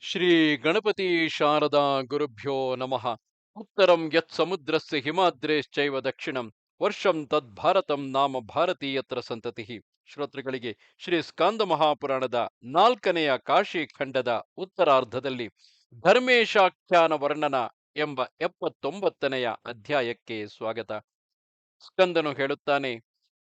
ಶ್ರೀ ಗಣಪತಿ ಶಾರದಾ ಗುರುಭ್ಯೋ ನಮಃ. ಉತ್ತರಂ ಯತ್ ಸಮುದ್ರಸ್ಯ ಹಿಮಾದ್ರೇಶ್ಚೈವ ದಕ್ಷಿಣಂ ವರ್ಷಂ ತದ್ ಭಾರತಂ ನಾಮ ಭಾರತೀಯತ್ರ ಸಂತತಿ. ಶ್ರೋತೃಗಳಿಗೆ ಶ್ರೀ ಸ್ಕಾಂದ ಮಹಾಪುರಾಣದ 4ನೆಯ ಕಾಶಿ ಖಂಡದ ಉತ್ತರಾರ್ಧದಲ್ಲಿ ಧರ್ಮೇಶಾಖ್ಯಾನ ವರ್ಣನ ಎಂಬ 79ನೆಯ ಅಧ್ಯಾಯಕ್ಕೆ ಸ್ವಾಗತ. ಸ್ಕಂದನು ಹೇಳುತ್ತಾನೆ,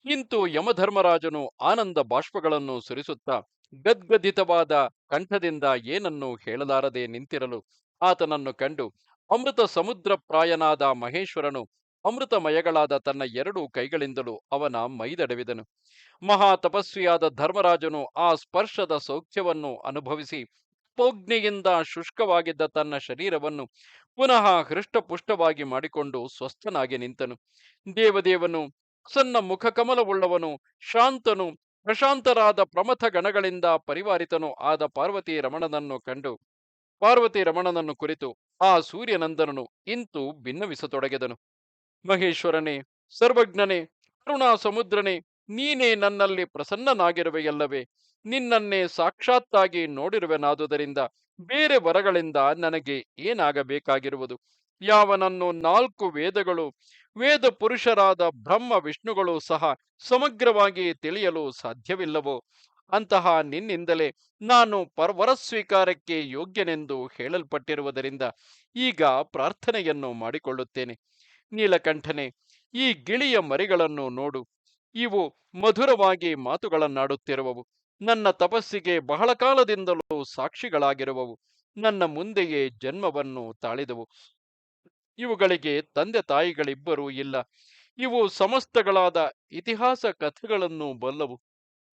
ಇಂತು ಯಮಧರ್ಮರಾಜನು ಆನಂದ ಬಾಷ್ಪಗಳನ್ನು ಸುರಿಸುತ್ತಾ ಗದ್ಗದಿತವಾದ ಕಂಠದಿಂದ ಏನನ್ನು ಹೇಳಲಾರದೆ ನಿಂತಿರಲು ಆತನನ್ನು ಕಂಡು ಅಮೃತ ಸಮುದ್ರ ಪ್ರಾಯನಾದ ಮಹೇಶ್ವರನು ಅಮೃತಮಯಗಳಾದ ತನ್ನ 2 ಕೈಗಳಿಂದಲೂ ಅವನ ಮೈದಡವಿದನು. ಮಹಾ ತಪಸ್ವಿಯಾದ ಧರ್ಮರಾಜನು ಆ ಸ್ಪರ್ಶದ ಸೌಖ್ಯವನ್ನು ಅನುಭವಿಸಿ ಪೋಜ್ಞೆಯಿಂದ ಶುಷ್ಕವಾಗಿದ್ದ ತನ್ನ ಶರೀರವನ್ನು ಪುನಃ ಹೃಷ್ಟಪುಷ್ಟವಾಗಿ ಮಾಡಿಕೊಂಡು ಸ್ವಸ್ಥನಾಗಿ ನಿಂತನು. ದೇವದೇವನು ಪ್ರಸನ್ನ ಮುಖಕಮಲವುಳ್ಳವನು, ಶಾಂತನು, ಪ್ರಶಾಂತರಾದ ಪ್ರಮಥ ಗಣಗಳಿಂದ ಪರಿವಾರಿತನು ಆದ ಪಾರ್ವತಿ ರಮಣನನ್ನು ಕುರಿತು ಆ ಸೂರ್ಯನಂದನನು ಇಂತು ಭಿನ್ನವಿಸತೊಡಗಿದನು. ಮಹೇಶ್ವರನೇ, ಸರ್ವಜ್ಞನೇ, ಕರುಣಾ ಸಮುದ್ರನೇ, ನೀನೇ ನನ್ನಲ್ಲಿ ಪ್ರಸನ್ನನಾಗಿರುವೆಯಲ್ಲವೇ? ನಿನ್ನನ್ನೇ ಸಾಕ್ಷಾತ್ತಾಗಿ ನೋಡಿರುವೆನಾದುದರಿಂದ ಬೇರೆ ವರಗಳಿಂದ ನನಗೆ ಏನಾಗಬೇಕಾಗಿರುವುದು? ಯಾವನನ್ನು 4 ವೇದಗಳು, ವೇದ ಪುರುಷರಾದ ಬ್ರಹ್ಮ ವಿಷ್ಣುಗಳು ಸಹ ಸಮಗ್ರವಾಗಿ ತಿಳಿಯಲು ಸಾಧ್ಯವಿಲ್ಲವೋ ಅಂತಹ ನಿನ್ನಿಂದಲೇ ನಾನು ವರಸ್ವೀಕಾರಕ್ಕೆ ಯೋಗ್ಯನೆಂದು ಹೇಳಲ್ಪಟ್ಟಿರುವುದರಿಂದ ಈಗ ಪ್ರಾರ್ಥನೆಯನ್ನು ಮಾಡಿಕೊಳ್ಳುತ್ತೇನೆ. ನೀಲಕಂಠನೆ, ಈ ಗಿಳಿಯ ಮರಿಗಳನ್ನು ನೋಡು. ಇವು ಮಧುರವಾಗಿ ಮಾತುಗಳನ್ನಾಡುತ್ತಿರುವವು. ನನ್ನ ತಪಸ್ಸಿಗೆ ಬಹಳ ಕಾಲದಿಂದಲೂ ಸಾಕ್ಷಿಗಳಾಗಿರುವವು. ನನ್ನ ಮುಂದೆಯೇ ಜನ್ಮವನ್ನು ತಾಳಿದವು. ಇವುಗಳಿಗೆ ತಂದೆ ತಾಯಿಗಳಿಬ್ಬರೂ ಇಲ್ಲ. ಇವು ಸಮಸ್ತಗಳಾದ ಇತಿಹಾಸ ಕಥೆಗಳನ್ನು ಬಲ್ಲವು.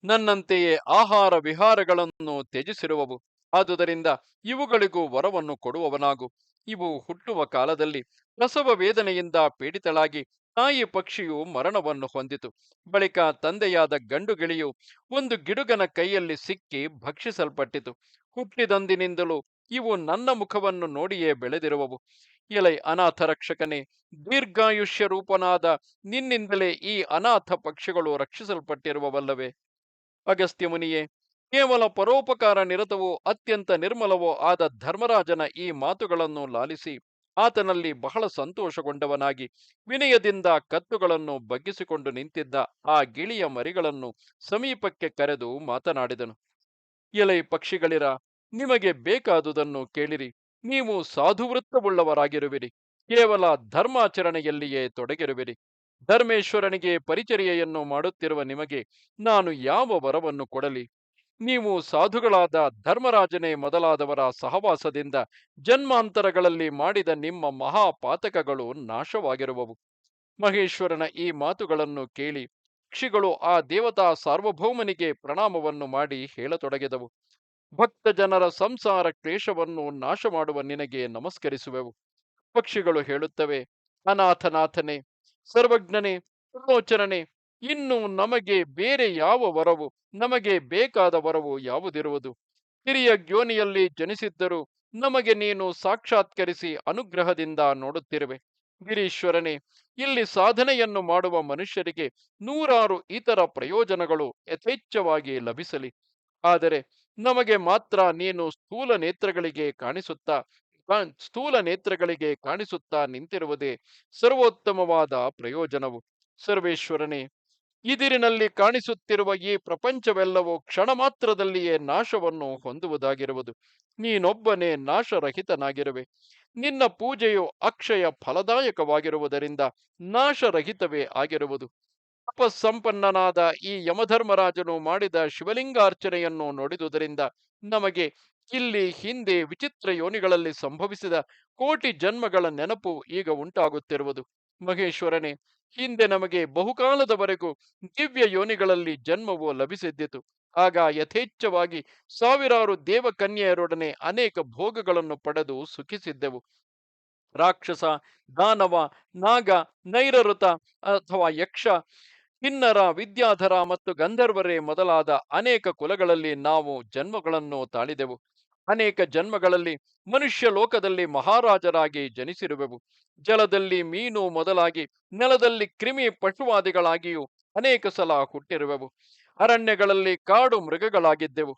ನನ್ನಂತೆಯೇ ಆಹಾರ ವಿಹಾರಗಳನ್ನು ತ್ಯಜಿಸಿರುವವು. ಆದುದರಿಂದ ಇವುಗಳಿಗೂ ವರವನ್ನು ಕೊಡುವವನಾಗು. ಇವು ಹುಟ್ಟುವ ಕಾಲದಲ್ಲಿ ಪ್ರಸವ ವೇದನೆಯಿಂದ ಪೀಡಿತಳಾಗಿ ತಾಯಿ ಪಕ್ಷಿಯು ಮರಣವನ್ನು ಹೊಂದಿತು. ಬಳಿಕ ತಂದೆಯಾದ ಗಂಡು ಗಿಳಿಯು ಒಂದು ಗಿಡುಗನ ಕೈಯಲ್ಲಿ ಸಿಕ್ಕಿ ಭಕ್ಷಿಸಲ್ಪಟ್ಟಿತು. ಹುಟ್ಟಿದಂದಿನಿಂದಲೂ ಇವು ನನ್ನ ಮುಖವನ್ನು ನೋಡಿಯೇ ಬೆಳೆದಿರುವವು. ಎಲೈ ಅನಾಥ ರಕ್ಷಕನೇ, ದೀರ್ಘಾಯುಷ್ಯ ರೂಪನಾದ ನಿನ್ನಿಂದಲೇ ಈ ಅನಾಥ ಪಕ್ಷಿಗಳು ರಕ್ಷಿಸಲ್ಪಟ್ಟಿರುವವಲ್ಲವೇ? ಅಗಸ್ತ್ಯ ಮುನಿಯೇ, ಕೇವಲ ಪರೋಪಕಾರ ನಿರತವೋ ಅತ್ಯಂತ ನಿರ್ಮಲವೋ ಆದ ಧರ್ಮರಾಜನ ಈ ಮಾತುಗಳನ್ನು ಲಾಲಿಸಿ ಆತನಲ್ಲಿ ಬಹಳ ಸಂತೋಷಗೊಂಡವನಾಗಿ ವಿನಯದಿಂದ ಕತ್ತುಗಳನ್ನು ಬಗ್ಗಿಸಿಕೊಂಡು ನಿಂತಿದ್ದ ಆ ಗಿಳಿಯ ಮರಿಗಳನ್ನು ಸಮೀಪಕ್ಕೆ ಕರೆದು ಮಾತನಾಡಿದನು. ಎಲೈ ಪಕ್ಷಿಗಳಿರ, ನಿಮಗೆ ಬೇಕಾದುದನ್ನು ಕೇಳಿರಿ. ನೀವು ಸಾಧುವೃತ್ತವುಳ್ಳವರಾಗಿರುವಿರಿ. ಕೇವಲ ಧರ್ಮಾಚರಣೆಯಲ್ಲಿಯೇ ತೊಡಗಿರುವಿರಿ. ಧರ್ಮೇಶ್ವರನಿಗೆ ಪರಿಚರ್ಯೆಯನ್ನು ಮಾಡುತ್ತಿರುವ ನಿಮಗೆ ನಾನು ಯಾವ ವರವನ್ನು ಕೊಡಲಿ? ನೀವು ಸಾಧುಗಳಾದ ಧರ್ಮರಾಜನೇ ಮೊದಲಾದವರ ಸಹವಾಸದಿಂದ ಜನ್ಮಾಂತರಗಳಲ್ಲಿ ಮಾಡಿದ ನಿಮ್ಮ ಮಹಾಪಾತಕಗಳು ನಾಶವಾಗಿರುವವು. ಮಹೇಶ್ವರನ ಈ ಮಾತುಗಳನ್ನು ಕೇಳಿ ಪಕ್ಷಿಗಳು ಆ ದೇವತಾ ಸಾರ್ವಭೌಮನಿಗೆ ಪ್ರಣಾಮವನ್ನು ಮಾಡಿ ಹೇಳತೊಡಗಿದವು. ಭಕ್ತ ಜನರ ಸಂಸಾರ ಕ್ಲೇಶವನ್ನು ನಾಶ ಮಾಡುವ ನಿನಗೆ ನಮಸ್ಕರಿಸುವೆವು. ಪಕ್ಷಿಗಳು ಹೇಳುತ್ತವೆ, ಅನಾಥನಾಥನೇ, ಸರ್ವಜ್ಞನೇ, ತ್ರಿಲೋಚನನೇ, ಇನ್ನು ನಮಗೆ ಬೇರೆ ಯಾವ ವರವು, ನಮಗೆ ಬೇಕಾದ ವರವು ಯಾವುದಿರುವುದು? ಹಿರಿಯ ಯೋನಿಯಲ್ಲಿ ಜನಿಸಿದ್ದರೂ ನಮಗೆ ನೀನು ಸಾಕ್ಷಾತ್ಕರಿಸಿ ಅನುಗ್ರಹದಿಂದ ನೋಡುತ್ತಿರುವೆ. ಗಿರೀಶ್ವರನೇ, ಇಲ್ಲಿ ಸಾಧನೆಯನ್ನು ಮಾಡುವ ಮನುಷ್ಯರಿಗೆ 100 ಇತರ ಪ್ರಯೋಜನಗಳು ಯಥೇಚ್ಛವಾಗಿ ಲಭಿಸಲಿ. ಆದರೆ ನಮಗೆ ಮಾತ್ರ ನೀನು ಸ್ಥೂಲ ನೇತ್ರಗಳಿಗೆ ಕಾಣಿಸುತ್ತಾ ನಿಂತಿರುವುದೇ ಸರ್ವೋತ್ತಮವಾದ ಪ್ರಯೋಜನವು. ಸರ್ವೇಶ್ವರನೇ, ಇದಿರಿನಲ್ಲಿ ಕಾಣಿಸುತ್ತಿರುವ ಈ ಪ್ರಪಂಚವೆಲ್ಲವೂ ಕ್ಷಣ ಮಾತ್ರದಲ್ಲಿಯೇ ನಾಶವನ್ನು ಹೊಂದುವುದಾಗಿರುವುದು. ನೀನೊಬ್ಬನೇ ನಾಶರಹಿತನಾಗಿರುವೆ. ನಿನ್ನ ಪೂಜೆಯು ಅಕ್ಷಯ ಫಲದಾಯಕವಾಗಿರುವುದರಿಂದ ನಾಶರಹಿತವೇ ಆಗಿರುವುದು. ತಪಸ್ಸಂಪನ್ನನಾದ ಈ ಯಮಧರ್ಮರಾಜನು ಮಾಡಿದ ಶಿವಲಿಂಗಾರ್ಚನೆಯನ್ನು ನೋಡಿದುದರಿಂದ ನಮಗೆ ಇಲ್ಲಿ ಹಿಂದೆ ವಿಚಿತ್ರ ಯೋನಿಗಳಲ್ಲಿ ಸಂಭವಿಸಿದ ಕೋಟಿ ಜನ್ಮಗಳ ನೆನಪು ಈಗ ಉಂಟಾಗುತ್ತಿರುವುದು. ಮಹೇಶ್ವರನೇ, ಹಿಂದೆ ನಮಗೆ ಬಹುಕಾಲದವರೆಗೂ ದಿವ್ಯ ಯೋನಿಗಳಲ್ಲಿ ಜನ್ಮವು ಲಭಿಸಿದ್ದಿತು. ಆಗ ಯಥೇಚ್ಛವಾಗಿ ಸಾವಿರಾರು ದೇವಕನ್ಯೆಯರೊಡನೆ ಅನೇಕ ಭೋಗಗಳನ್ನು ಪಡೆದು ಸುಖಿಸಿದ್ದೆವು. ರಾಕ್ಷಸ, ದಾನವ, ನಾಗ, ನೈರಋತ ಅಥವಾ ಯಕ್ಷ, ಕಿನ್ನರ, ವಿದ್ಯಾಧರ ಮತ್ತು ಗಂಧರ್ವರೇ ಮೊದಲಾದ ಅನೇಕ ಕುಲಗಳಲ್ಲಿ ನಾವು ಜನ್ಮಗಳನ್ನು ತಾಳಿದೆವು. ಅನೇಕ ಜನ್ಮಗಳಲ್ಲಿ ಮನುಷ್ಯ ಲೋಕದಲ್ಲಿ ಮಹಾರಾಜರಾಗಿ ಜನಿಸಿರುವೆವು. ಜಲದಲ್ಲಿ ಮೀನು ಮೊದಲಾಗಿ, ನೆಲದಲ್ಲಿ ಕ್ರಿಮಿ ಪಶುವಾದಿಗಳಾಗಿಯೂ ಅನೇಕ ಸಲ ಹುಟ್ಟಿರುವೆವು. ಅರಣ್ಯಗಳಲ್ಲಿ ಕಾಡು ಮೃಗಗಳಾಗಿದ್ದೆವು.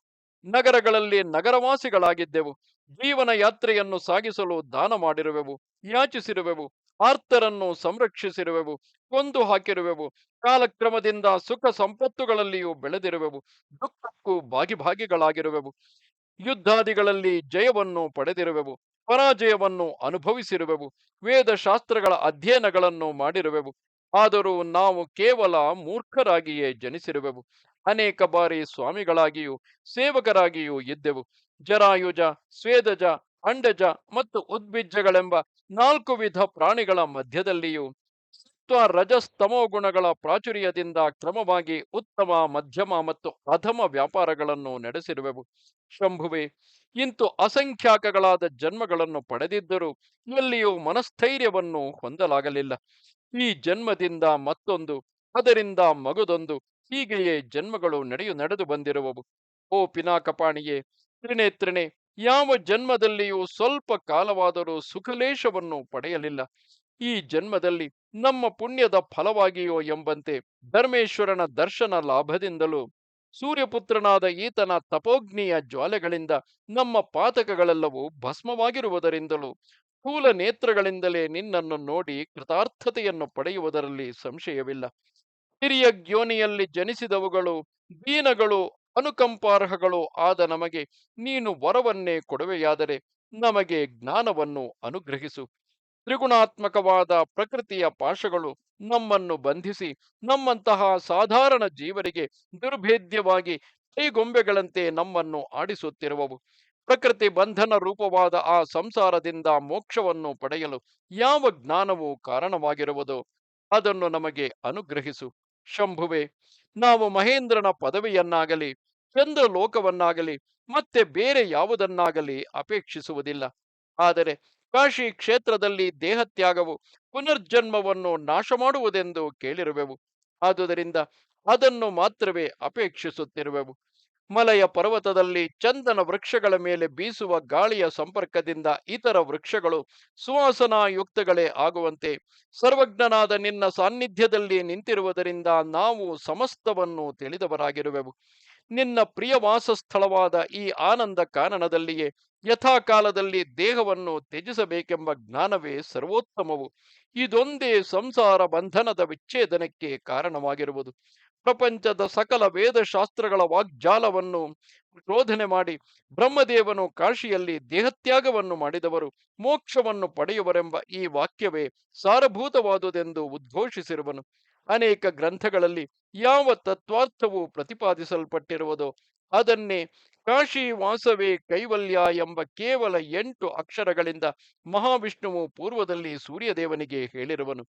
ನಗರಗಳಲ್ಲಿ ನಗರವಾಸಿಗಳಾಗಿದ್ದೆವು. ಜೀವನ ಯಾತ್ರೆಯನ್ನು ಸಾಗಿಸಲು ದಾನ ಮಾಡಿರುವೆವು, ಯಾಚಿಸಿರುವೆವು, ಆರ್ತರನ್ನು ಸಂರಕ್ಷಿಸಿರುವೆವು, ಕೊಂದು ಹಾಕಿರುವೆವು. ಕಾಲಕ್ರಮದಿಂದ ಸುಖ ಸಂಪತ್ತುಗಳಲ್ಲಿಯೂ ಬೆಳೆದಿರುವೆವು, ದುಃಖಕ್ಕೂ ಭಾಗಿಗಳಾಗಿರುವೆವು. ಯುದ್ಧಾದಿಗಳಲ್ಲಿ ಜಯವನ್ನು ಪಡೆದಿರುವೆವು, ಪರಾಜಯವನ್ನು ಅನುಭವಿಸಿರುವೆವು, ವೇದಶಾಸ್ತ್ರಗಳ ಅಧ್ಯಯನಗಳನ್ನು ಮಾಡಿರುವೆವು. ಆದರೂ ನಾವು ಕೇವಲ ಮೂರ್ಖರಾಗಿಯೇ ಜನಿಸಿರುವೆವು. ಅನೇಕ ಬಾರಿ ಸ್ವಾಮಿಗಳಾಗಿಯೂ ಸೇವಕರಾಗಿಯೂ ಇದ್ದೆವು. ಜರಾಯುಜ, ಸ್ವೇದಜ, ಅಂಡಜ ಮತ್ತು ಉದ್ಭಿಜ್ಜಗಳೆಂಬ 4 ವಿಧ ಪ್ರಾಣಿಗಳ ಮಧ್ಯದಲ್ಲಿಯೂ ಸತ್ವ ರಜಸ್ತಮೋ ಗುಣಗಳ ಪ್ರಾಚುರ್ಯದಿಂದ ಕ್ರಮವಾಗಿ ಉತ್ತಮ, ಮಧ್ಯಮ ಮತ್ತು ಅಧಮ ವ್ಯಾಪಾರಗಳನ್ನು ನಡೆಸಿರುವೆವು. ಶಂಭುವೆ, ಇಂತು ಅಸಂಖ್ಯಾಕಗಳಾದ ಜನ್ಮಗಳನ್ನು ಪಡೆದಿದ್ದರೂ ಎಲ್ಲಿಯೂ ಮನಸ್ಥೈರ್ಯವನ್ನು ಹೊಂದಲಾಗಲಿಲ್ಲ. ಈ ಜನ್ಮದಿಂದ ಮತ್ತೊಂದು, ಅದರಿಂದ ಮಗದೊಂದು, ಹೀಗೆಯೇ ಜನ್ಮಗಳು ನಡೆದು ಬಂದಿರುವವು. ಓ ಪಿನಾಕಪಾಣಿಯೇ, ತ್ರಿನೇತ್ರಿಣೆ, ಯಾವ ಜನ್ಮದಲ್ಲಿಯೂ ಸ್ವಲ್ಪ ಕಾಲವಾದರೂ ಸುಖಲೇಶವನ್ನು ಪಡೆಯಲಿಲ್ಲ. ಈ ಜನ್ಮದಲ್ಲಿ ನಮ್ಮ ಪುಣ್ಯದ ಫಲವಾಗಿಯೋ ಎಂಬಂತೆ ಧರ್ಮೇಶ್ವರನ ದರ್ಶನ ಲಾಭದಿಂದಲೂ ಸೂರ್ಯಪುತ್ರನಾದ ಈತನ ತಪೋಗ್ನಿಯ ಜ್ವಾಲೆಗಳಿಂದ ನಮ್ಮ ಪಾತಕಗಳೆಲ್ಲವೂ ಭಸ್ಮವಾಗಿರುವುದರಿಂದಲೂ ಸ್ಥೂಲ ನೇತ್ರಗಳಿಂದಲೇ ನಿನ್ನನ್ನು ನೋಡಿ ಕೃತಾರ್ಥತೆಯನ್ನು ಪಡೆಯುವುದರಲ್ಲಿ ಸಂಶಯವಿಲ್ಲ. ಹಿರಿಯ ಯೋನಿಯಲ್ಲಿ ಜನಿಸಿದವುಗಳು ದೀನಗಳು, ಅನುಕಂಪಾರ್ಹಗಳು ಆದ ನಮಗೆ ನೀನು ವರವನ್ನೇ ಕೊಡುವೆಯಾದರೆ ನಮಗೆ ಜ್ಞಾನವನ್ನು ಅನುಗ್ರಹಿಸು. ತ್ರಿಗುಣಾತ್ಮಕವಾದ ಪ್ರಕೃತಿಯ ಪಾಶಗಳು ನಮ್ಮನ್ನು ಬಂಧಿಸಿ ನಮ್ಮಂತಹ ಸಾಧಾರಣ ಜೀವರಿಗೆ ದುರ್ಭೇದ್ಯವಾಗಿ ಕೈಗೊಂಬೆಗಳಂತೆ ನಮ್ಮನ್ನು ಆಡಿಸುತ್ತಿರುವವು. ಪ್ರಕೃತಿ ಬಂಧನ ರೂಪವಾದ ಆ ಸಂಸಾರದಿಂದ ಮೋಕ್ಷವನ್ನು ಪಡೆಯಲು ಯಾವ ಜ್ಞಾನವು ಕಾರಣವಾಗಿರುವುದೋ ಅದನ್ನು ನಮಗೆ ಅನುಗ್ರಹಿಸು. ಶಂಭುವೆ, ನಾವು ಮಹೇಂದ್ರನ ಪದವಿಯನ್ನಾಗಲಿ ಚಂದ್ರಲೋಕವನ್ನಾಗಲಿ ಮತ್ತೆ ಬೇರೆ ಯಾವುದನ್ನಾಗಲಿ ಅಪೇಕ್ಷಿಸುವುದಿಲ್ಲ. ಆದರೆ ಕಾಶಿ ಕ್ಷೇತ್ರದಲ್ಲಿ ದೇಹತ್ಯಾಗವು ಪುನರ್ಜನ್ಮವನ್ನು ನಾಶ ಮಾಡುವುದೆಂದು ಕೇಳಿರುವೆವು. ಆದುದರಿಂದ ಅದನ್ನು ಮಾತ್ರವೇ ಅಪೇಕ್ಷಿಸುತ್ತಿರುವೆವು. ಮಲಯ ಪರ್ವತದಲ್ಲಿ ಚಂದನ ವೃಕ್ಷಗಳ ಮೇಲೆ ಬೀಸುವ ಗಾಳಿಯ ಸಂಪರ್ಕದಿಂದ ಇತರ ವೃಕ್ಷಗಳು ಸುವಾಸನಾಯುಕ್ತಗಳೇ ಆಗುವಂತೆ ಸರ್ವಜ್ಞನಾದ ನಿನ್ನ ಸಾನ್ನಿಧ್ಯದಲ್ಲಿ ನಿಂತಿರುವುದರಿಂದ ನಾವು ಸಮಸ್ತವನ್ನು ತಿಳಿದವರಾಗಿರುವೆವು. ನಿನ್ನ ಪ್ರಿಯ ವಾಸಸ್ಥಳವಾದ ಈ ಆನಂದ ಕಾನನದಲ್ಲಿಯೇ ಯಥಾಕಾಲದಲ್ಲಿ ದೇಹವನ್ನು ತ್ಯಜಿಸಬೇಕೆಂಬ ಜ್ಞಾನವೇ ಸರ್ವೋತ್ತಮವು. ಇದೊಂದೇ ಸಂಸಾರ ಬಂಧನದ ವಿಚ್ಛೇದನಕ್ಕೆ ಕಾರಣವಾಗಿರುವುದು. ಪ್ರಪಂಚದ ಸಕಲ ವೇದಶಾಸ್ತ್ರಗಳ ವಾಗ್ಜಾಲವನ್ನು ಶೋಧನೆ ಮಾಡಿ ಬ್ರಹ್ಮದೇವನು ಕಾಶಿಯಲ್ಲಿ ದೇಹತ್ಯಾಗವನ್ನು ಮಾಡಿದವರು ಮೋಕ್ಷವನ್ನು ಪಡೆಯುವರೆಂಬ ಈ ವಾಕ್ಯವೇ ಸಾರಭೂತವಾದುದೆಂದು ಉದ್ಘೋಷಿಸಿರುವನು. ಅನೇಕ ಗ್ರಂಥಗಳಲ್ಲಿ ಯಾವ ತತ್ವಾರ್ಥವು ಪ್ರತಿಪಾದಿಸಲ್ಪಟ್ಟಿರುವುದೋ ಅದನ್ನೇ ಕಾಶಿ ವಾಸವೇ ಕೈವಲ್ಯ ಎಂಬ ಕೇವಲ 8 ಅಕ್ಷರಗಳಿಂದ ಮಹಾವಿಷ್ಣುವು ಪೂರ್ವದಲ್ಲಿ ಸೂರ್ಯದೇವನಿಗೆ ಹೇಳಿರುವನು.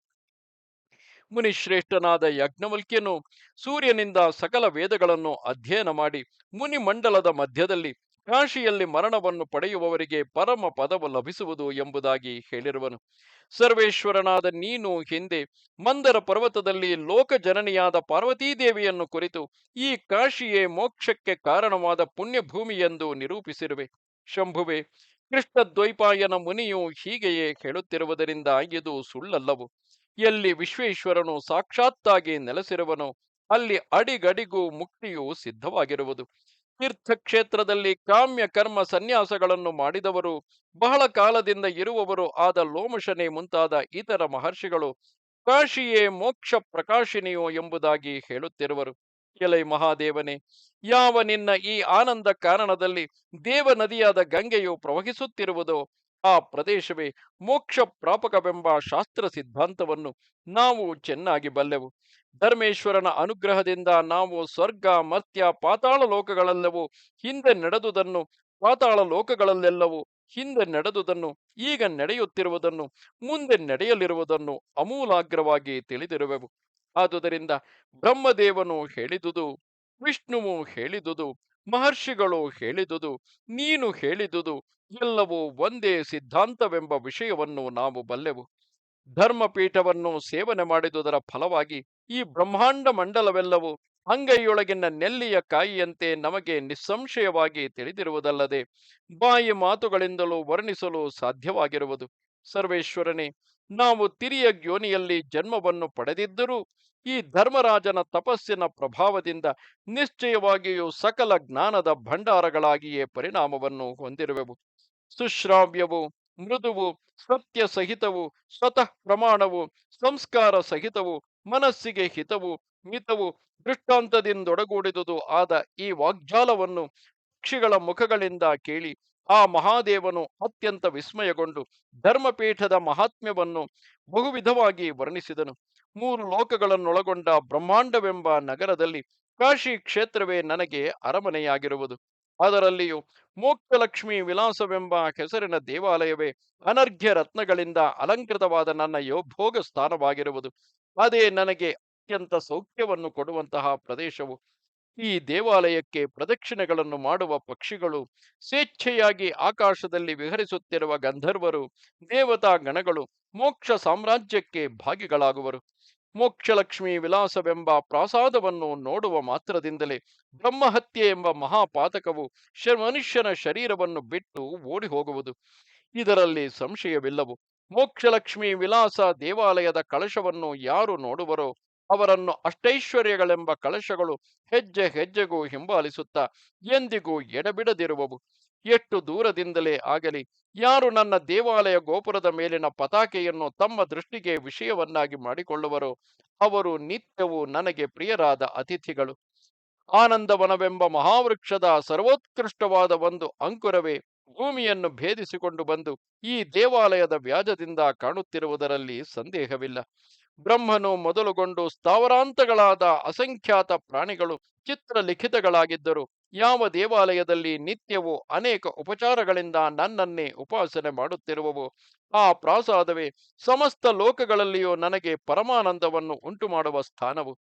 ಮುನಿಶ್ರೇಷ್ಠನಾದ ಯಜ್ಞವಲ್ಕ್ಯನು ಸೂರ್ಯನಿಂದ ಸಕಲ ವೇದಗಳನ್ನು ಅಧ್ಯಯನ ಮಾಡಿ ಮುನಿಮಂಡಲದ ಮಧ್ಯದಲ್ಲಿ ಕಾಶಿಯಲ್ಲಿ ಮರಣವನ್ನು ಪಡೆಯುವವರಿಗೆ ಪರಮ ಪದವು ಲಭಿಸುವುದು ಎಂಬುದಾಗಿ ಹೇಳಿರುವನು. ಸರ್ವೇಶ್ವರನಾದ ನೀನು ಹಿಂದೆ ಮಂದರ ಪರ್ವತದಲ್ಲಿ ಲೋಕಜನನಿಯಾದ ಪಾರ್ವತೀದೇವಿಯನ್ನು ಕುರಿತು ಈ ಕಾಶಿಯೇ ಮೋಕ್ಷಕ್ಕೆ ಕಾರಣವಾದ ಪುಣ್ಯಭೂಮಿ ಎಂದು ನಿರೂಪಿಸಿರುವೆ. ಶಂಭುವೆ, ಕೃಷ್ಣದ್ವೈಪಾಯನ ಮುನಿಯು ಹೀಗೆಯೇ ಹೇಳುತ್ತಿರುವುದರಿಂದ ಇದು ಸುಳ್ಳಲ್ಲವು. ಎಲ್ಲಿ ವಿಶ್ವೇಶ್ವರನು ಸಾಕ್ಷಾತ್ತಾಗಿ ನೆಲೆಸಿರುವನೋ ಅಲ್ಲಿ ಅಡಿಗಡಿಗೂ ಮುಕ್ತಿಯು ಸಿದ್ಧವಾಗಿರುವುದು. ತೀರ್ಥಕ್ಷೇತ್ರದಲ್ಲಿ ಕಾಮ್ಯ ಕರ್ಮ ಸನ್ಯಾಸಗಳನ್ನು ಮಾಡಿದವರು ಬಹಳ ಕಾಲದಿಂದ ಇರುವವರು ಆದ ಲೋಮಶನೆ ಮುಂತಾದ ಇತರ ಮಹರ್ಷಿಗಳು ಕಾಶಿಯೇ ಮೋಕ್ಷ ಪ್ರಕಾಶಿನಿಯೋ ಎಂಬುದಾಗಿ ಹೇಳುತ್ತಿರುವರು. ಎಲೈ ಮಹಾದೇವನೇ, ಯಾವ ನಿನ್ನ ಈ ಆನಂದ ಕಾರಣದಲ್ಲಿ ದೇವ ನದಿಯಾದ ಗಂಗೆಯು ಪ್ರವಹಿಸುತ್ತಿರುವುದೋ ಆ ಪ್ರದೇಶವೇ ಮೋಕ್ಷ ಪ್ರಾಪಕವೆಂಬ ಶಾಸ್ತ್ರ ಸಿದ್ಧಾಂತವನ್ನು ನಾವು ಚೆನ್ನಾಗಿ ಬಲ್ಲೆವು. ಧರ್ಮೇಶ್ವರನ ಅನುಗ್ರಹದಿಂದ ನಾವು ಸ್ವರ್ಗ, ಮರ್ತ್ಯ, ಪಾತಾಳ ಲೋಕಗಳೆಲ್ಲವೂ ಹಿಂದೆ ನಡೆದುದನ್ನು, ಪಾತಾಳ ಲೋಕಗಳಲ್ಲೆಲ್ಲವೂ ಹಿಂದೆ ನಡೆದುದನ್ನು, ಈಗ ನಡೆಯುತ್ತಿರುವುದನ್ನು, ಮುಂದೆ ನಡೆಯಲಿರುವುದನ್ನು ಅಮೂಲಾಗ್ರವಾಗಿ ತಿಳಿದಿರುವೆವು. ಆದುದರಿಂದ ಬ್ರಹ್ಮದೇವನು ಹೇಳಿದುದು, ವಿಷ್ಣುವು ಹೇಳಿದುದು, ಮಹರ್ಷಿಗಳು ಹೇಳಿದುದು, ನೀನು ಹೇಳಿದುದು ಎಲ್ಲವೂ ಒಂದೇ ಸಿದ್ಧಾಂತವೆಂಬ ವಿಷಯವನ್ನು ನಾವು ಬಲ್ಲೆವು. ಧರ್ಮಪೀಠವನ್ನು ಸೇವನೆ ಮಾಡಿದುದರ ಫಲವಾಗಿ ಈ ಬ್ರಹ್ಮಾಂಡ ಮಂಡಲವೆಲ್ಲವೂ ಅಂಗೈಯೊಳಗಿನ ನೆಲ್ಲಿಯ ಕಾಯಿಯಂತೆ ನಮಗೆ ನಿಸ್ಸಂಶಯವಾಗಿ ತಿಳಿದಿರುವುದಲ್ಲದೆ ಬಾಯಿ ಮಾತುಗಳಿಂದಲೂ ವರ್ಣಿಸಲು ಸಾಧ್ಯವಾಗಿರುವುದು. ಸರ್ವೇಶ್ವರನೇ, ನಾವು ತಿರಿಯ ಯೋನಿಯಲ್ಲಿ ಜನ್ಮವನ್ನು ಪಡೆದಿದ್ದರೂ ಈ ಧರ್ಮರಾಜನ ತಪಸ್ಸಿನ ಪ್ರಭಾವದಿಂದ ನಿಶ್ಚಯವಾಗಿಯೂ ಸಕಲ ಜ್ಞಾನದ ಭಂಡಾರಗಳಾಗಿಯೇ ಪರಿಣಾಮವನ್ನು ಹೊಂದಿರುವೆವು. ಸುಶ್ರಾವ್ಯವು, ಮೃದುವು, ಸತ್ಯ ಸಹಿತವು, ಸ್ವತಃ ಪ್ರಮಾಣವು, ಸಂಸ್ಕಾರ ಸಹಿತವು, ಮನಸ್ಸಿಗೆ ಹಿತವು, ಮಿತವು, ದೃಷ್ಟಾಂತದಿಂದೊಡಗೂಡಿದುದು ಆದ ಈ ವಾಗ್ಜಾಲವನ್ನು ಪಕ್ಷಿಗಳ ಮುಖಗಳಿಂದ ಕೇಳಿ ಆ ಮಹಾದೇವನು ಅತ್ಯಂತ ವಿಸ್ಮಯಗೊಂಡು ಧರ್ಮಪೀಠದ ಮಹಾತ್ಮ್ಯವನ್ನು ಬಹುವಿಧವಾಗಿ ವರ್ಣಿಸಿದನು. ಮೂರು ಲೋಕಗಳನ್ನೊಳಗೊಂಡ ಬ್ರಹ್ಮಾಂಡವೆಂಬ ನಗರದಲ್ಲಿ ಕಾಶಿ ಕ್ಷೇತ್ರವೇ ನನಗೆ ಅರಮನೆಯಾಗಿರುವುದು. ಅದರಲ್ಲಿಯೂ ಮೋಕ್ಷಲಕ್ಷ್ಮಿ ವಿಲಾಸವೆಂಬ ಹೆಸರಿನ ದೇವಾಲಯವೇ ಅನರ್ಘ್ಯ ರತ್ನಗಳಿಂದ ಅಲಂಕೃತವಾದ ನನ್ನ ಯೋಭೋಗ ಸ್ಥಾನವಾಗಿರುವುದು. ಅದೇ ನನಗೆ ಅತ್ಯಂತ ಸೌಖ್ಯವನ್ನು ಕೊಡುವಂತಹ ಪ್ರದೇಶವು. ಈ ದೇವಾಲಯಕ್ಕೆ ಪ್ರದಕ್ಷಿಣೆಗಳನ್ನು ಮಾಡುವ ಪಕ್ಷಿಗಳು, ಸ್ವೇಚ್ಛೆಯಾಗಿ ಆಕಾಶದಲ್ಲಿ ವಿಹರಿಸುತ್ತಿರುವ ಗಂಧರ್ವರು, ದೇವತಾ ಗಣಗಳು ಮೋಕ್ಷ ಸಾಮ್ರಾಜ್ಯಕ್ಕೆ ಭಾಗಿಗಳಾಗುವರು. ಮೋಕ್ಷಲಕ್ಷ್ಮಿ ವಿಲಾಸವೆಂಬ ಪ್ರಾಸಾದವನ್ನು ನೋಡುವ ಮಾತ್ರದಿಂದಲೇ ಬ್ರಹ್ಮಹತ್ಯೆ ಎಂಬ ಮಹಾಪಾತಕವು ಮನುಷ್ಯನ ಶರೀರವನ್ನು ಬಿಟ್ಟು ಓಡಿ ಹೋಗುವುದು. ಇದರಲ್ಲಿ ಸಂಶಯವಿಲ್ಲವು. ಮೋಕ್ಷಲಕ್ಷ್ಮಿ ವಿಲಾಸ ದೇವಾಲಯದ ಕಳಶವನ್ನು ಯಾರು ನೋಡುವರೋ ಅವರನ್ನು ಅಷ್ಟೈಶ್ವರ್ಯಗಳೆಂಬ ಕಳಶಗಳು ಹೆಜ್ಜೆ ಹೆಜ್ಜೆಗೂ ಹಿಂಬಾಲಿಸುತ್ತಾ ಎಂದಿಗೂ ಎಡಬಿಡದಿರುವವು. ಎಷ್ಟು ದೂರದಿಂದಲೇ ಆಗಲಿ ಯಾರು ನನ್ನ ದೇವಾಲಯ ಗೋಪುರದ ಮೇಲಿನ ಪತಾಕೆಯನ್ನು ತಮ್ಮ ದೃಷ್ಟಿಗೆ ವಿಷಯವನ್ನಾಗಿ ಮಾಡಿಕೊಳ್ಳುವರೋ ಅವರು ನಿತ್ಯವೂ ನನಗೆ ಪ್ರಿಯರಾದ ಅತಿಥಿಗಳು. ಆನಂದವನವೆಂಬ ಮಹಾವೃಕ್ಷದ ಸರ್ವೋತ್ಕೃಷ್ಟವಾದ ಒಂದು ಅಂಕುರವೇ ಭೂಮಿಯನ್ನು ಭೇದಿಸಿಕೊಂಡು ಬಂದು ಈ ದೇವಾಲಯದ ವ್ಯಾಜದಿಂದ ಕಾಣುತ್ತಿರುವುದರಲ್ಲಿ ಸಂದೇಹವಿಲ್ಲ. ಬ್ರಹ್ಮನು ಮೊದಲುಗೊಂಡು ಸ್ಥಾವರಾಂತಗಳಾದ ಅಸಂಖ್ಯಾತ ಪ್ರಾಣಿಗಳು ಚಿತ್ರಲಿಖಿತಗಳಾಗಿದ್ದರು. ಯಾವ ದೇವಾಲಯದಲ್ಲಿ ನಿತ್ಯವೂ ಅನೇಕ ಉಪಚಾರಗಳಿಂದ ನನ್ನನ್ನೇ ಉಪಾಸನೆ ಮಾಡುತ್ತಿರುವವೋ ಆ ಪ್ರಾಸಾದವೇ ಸಮಸ್ತ ಲೋಕಗಳಲ್ಲಿಯೂ ನನಗೆ ಪರಮಾನಂದವನ್ನು ಉಂಟು ಮಾಡುವ ಸ್ಥಾನವು.